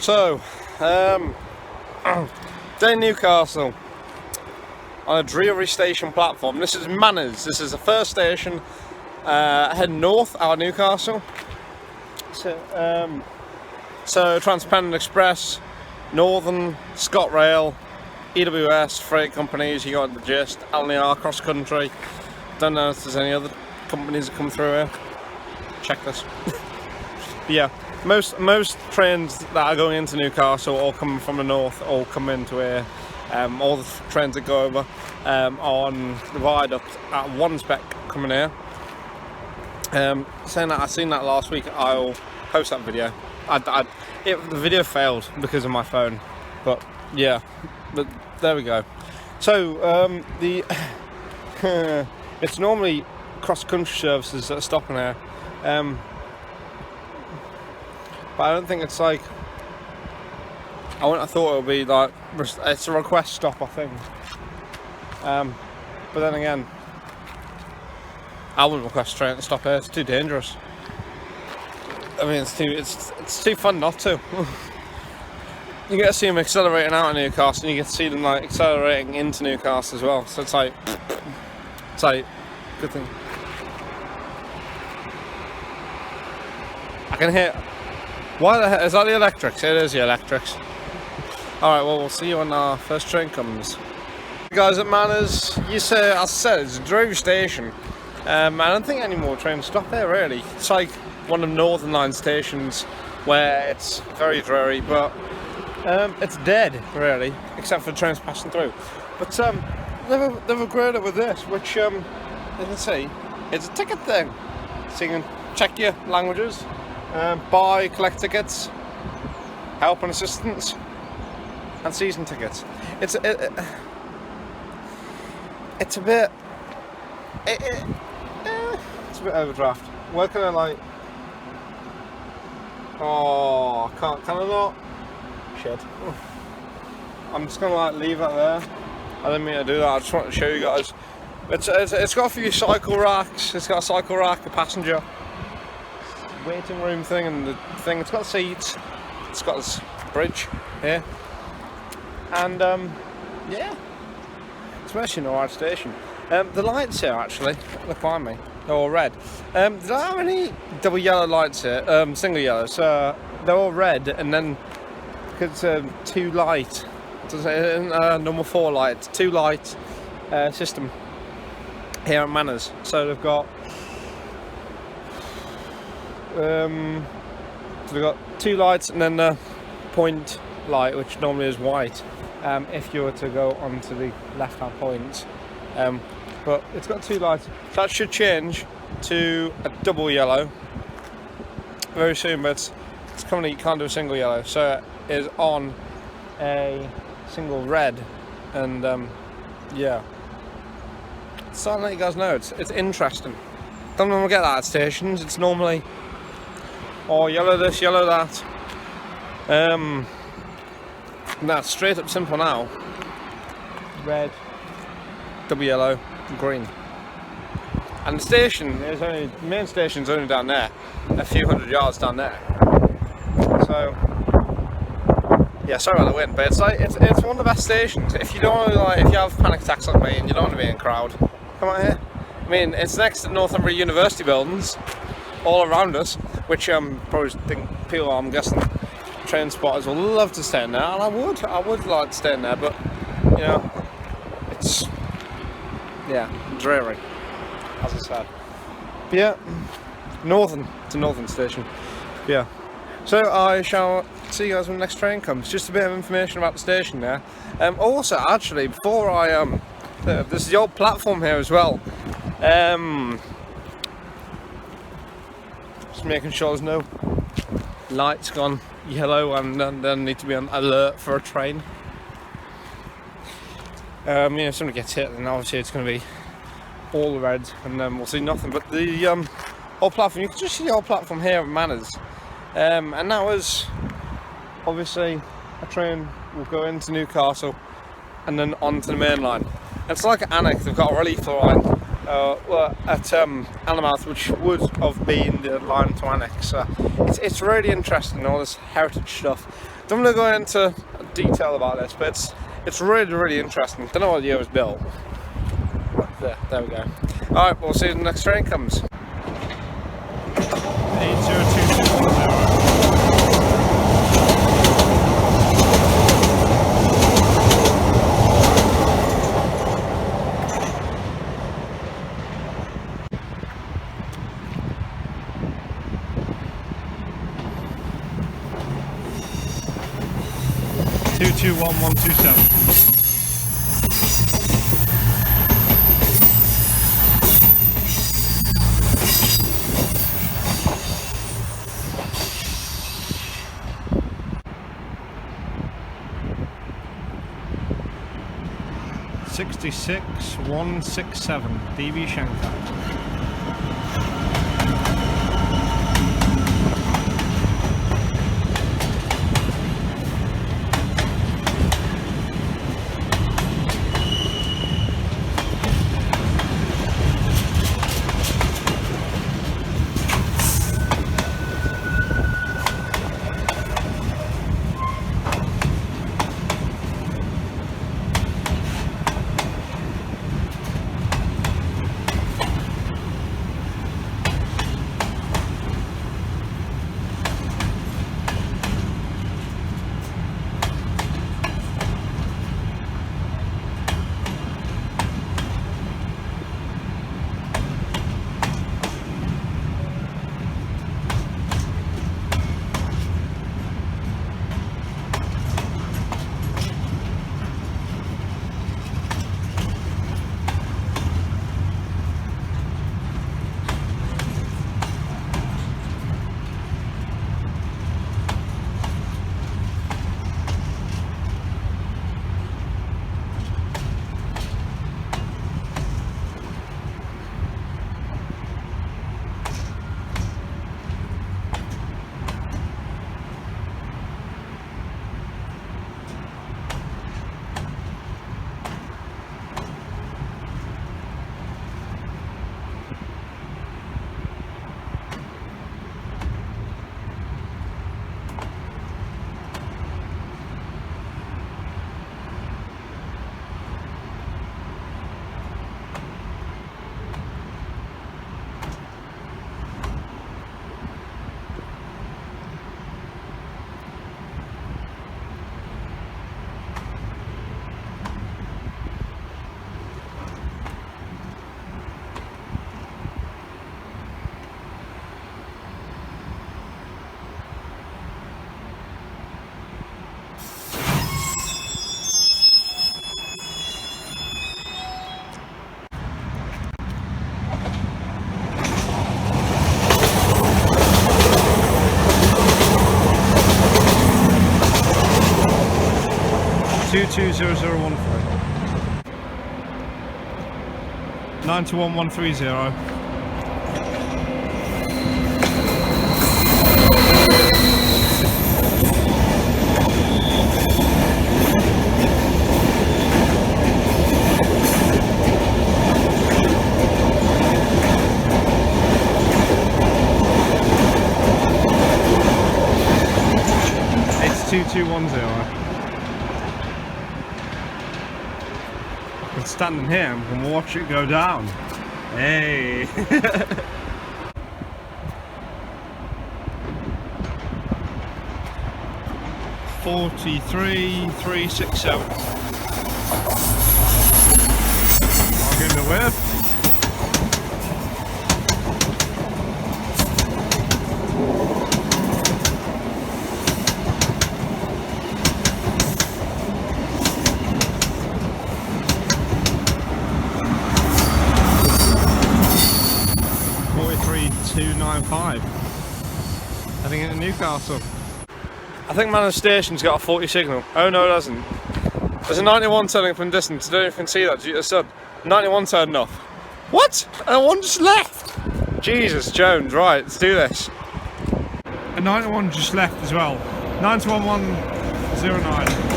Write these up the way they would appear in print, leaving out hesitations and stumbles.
So, day in Newcastle on a dreary station platform. This is Mannors. This is the first station heading north out of Newcastle. So Transpennine Express, Northern, ScotRail, EWS, freight companies, you got the gist, LNR, cross country. Don't know if there's any other companies that come through here. Check this. But yeah, most trains that are going into Newcastle or coming from the north all come into here. All the trains that go over on the viaduct at one spec coming here. Saying that, I seen that last week. I'll post that video. The video failed because of my phone, but yeah, but there we go. So it's normally cross-country services that are stopping here, but I don't think it's like, I wouldn't have thought it would be like, it's a request stop, I think. But then again, I wouldn't request a train to stop here. It's too dangerous. I mean, it's too fun not to. You get to see them accelerating out of Newcastle, and you get to see them like accelerating into Newcastle as well. So it's like good thing. I can hear. Why the heck is that? The electrics? It is the electrics. All right. Well, we'll see you when our first train comes. Guys at Mannors, as I said, it's a dreary station. I don't think any more trains stop there really. It's like one of the Northern Line stations where it's very dreary, but it's dead really, except for the trains passing through. But they've upgraded with this, which you can see, it's a ticket thing. So you can check your languages, buy, collect tickets, help and assistance, and season tickets. It's a bit. It's a bit overdraft. Where can I like? Oh, can I not? Shit. I'm just gonna like leave that there. I didn't mean to do that. I just want to show you guys. It's got a few cycle racks. It's got a cycle rack, a passenger waiting room thing, and the thing. It's got seats. It's got this bridge here, and yeah. It's actually an alright station. The lights here actually, look behind me, they're all red. Did I have any double yellow lights here? Single yellow, so they're all red, and then because it's too light, number 4 light, 2 light system here at Mannors. So they've got 2 lights and then the point light, which normally is white. If you were to go onto the left-hand point, but it's got 2 lights. That should change to a double yellow very soon, but it's currently you can't do a single yellow, so it is on a single red, and yeah. So I'll let you guys know, it's interesting. Don't normally get that at stations. It's normally yellow this, yellow that. That's straight up simple now. Red, double yellow, green. And the station is the main station's only down there, a few hundred yards down there. So yeah, sorry about the wind, but it's one of the best stations. If you don't want to, if you have panic attacks like me and you don't want to be in a crowd, come out here. I mean, it's next to Northumbria University buildings, all around us, which probably think people, I'm guessing, train spotters will love to stay in there, and I would like to stay in there, but you know, it's dreary, as I said. But yeah, it's a northern station. But yeah, so I shall see you guys when the next train comes. Just a bit of information about the station there. Also, actually, before I this is the old platform here as well. Just making sure there's no lights gone yellow and then need to be on alert for a train. If somebody gets hit, then obviously it's going to be all red, and then we'll see nothing. But the old platform, you can just see the old platform here at Mannors, and that was obviously a train will go into Newcastle and then onto the main line. It's like an annex. They've got a relief line well, at Alnmouth, which would have been the line to annex. So it's really interesting, all this heritage stuff. Don't want to go into detail about this, but it's really interesting. Don't know what year it was built. But there we go. Alright, we'll see you when the next train comes. 80210. 221127. 66167 DV Shankar. Two 20013 921130. It's 2210. I'm standing here and can watch it go down. Hey! 43367. I'll give him a whiff. Heading into Newcastle. I think Mannors Station's got a 40 signal. Oh no, it hasn't. There's a 91 turning up in distance. I don't know if you can see that. It's said 91 turned off. What? And one just left. Jesus, Jones. Right, let's do this. A 91 just left as well. 921109.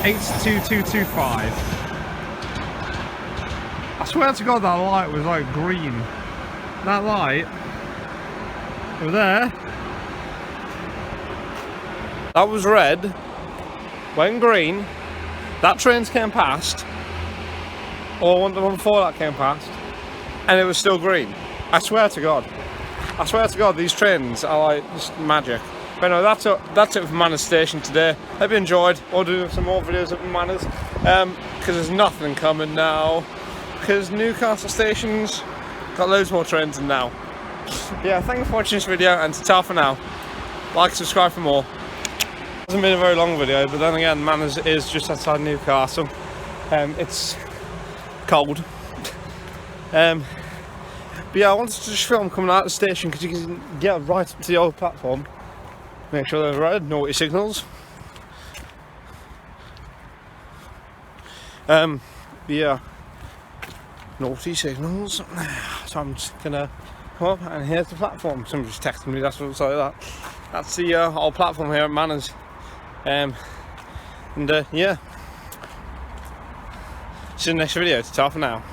82225. I swear to God that light was like green. That light over there, that was red, went green, that trains came past, or the one before that came past, and it was still green. I swear to God. I swear to God, these trains are like just magic. But no, that's it for Manners Station today. Hope you enjoyed. We'll do some more videos at Manners, because there's nothing coming now. Because Newcastle Station's got loads more trains than now. Yeah, thank you for watching this video, and ta for now. Like, subscribe for more. It hasn't been a very long video, but then again, Manners is just outside Newcastle. It's cold. But yeah, I wanted to just film coming out of the station because you can get right up to the old platform. Make sure they're red, naughty signals. Yeah, naughty signals. So I'm just gonna come up, and here's the platform. Someone just texted me, that's what it's like that. That's the old platform here at Manners. Yeah. See you in the next video. Ta for now.